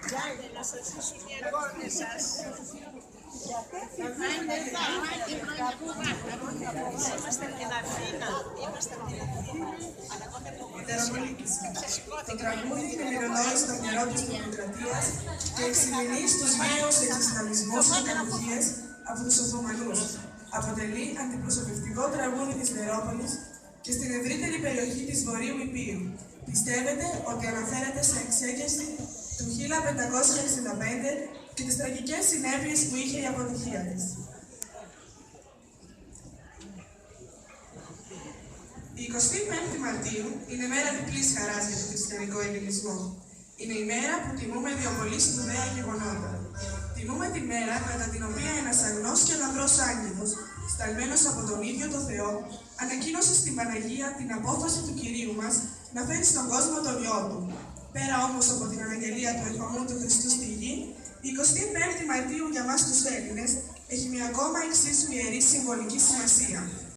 Άντε να σας ζήσουν οι εγγόνες σας. Να είναι εδώ, άντε χρόνια πολλά. Είμαστε από την Αθήνα. Είμαστε από την Αθήνα. Αλλά εγώ δεν Το τραγούδι είναι μυρολόι στο μυαλό της δημοκρατίας και εξυμενεί στους βίαιους εξισλαμισμούς και κατοχίες από τους Οθωμανούς. Αποτελεί αντιπροσωπευτικό τραγούδι της Νερόπολης και στην ευρύτερη περιοχή της Βορείου Ιππείου. Πιστεύετε ότι αναφέρεται σε εξέγερση του 1565 και τις τραγικές συνέπειες που είχε η αποτυχία της. Η 25η Μαρτίου είναι μέρα διπλής χαράς για τον χριστιανικό ελληνισμό. Είναι η μέρα που τιμούμε δύο πολύ σπουδαία γεγονότα. Τιμούμε τη μέρα κατά την οποία ένας αγνός και λαμπρός άγγελος, σταλμένος από τον ίδιο τον Θεό, ανακοίνωσε στην Παναγία την απόφαση του Κυρίου μας να φέρει στον κόσμο τον Υιό Του. Πέρα όμως από την αναγγελία του ερχομού του Χριστού στη γη, η 25η Μαρτίου για μας τους Έλληνες έχει μια ακόμα εξίσου ιερή συμβολική σημασία.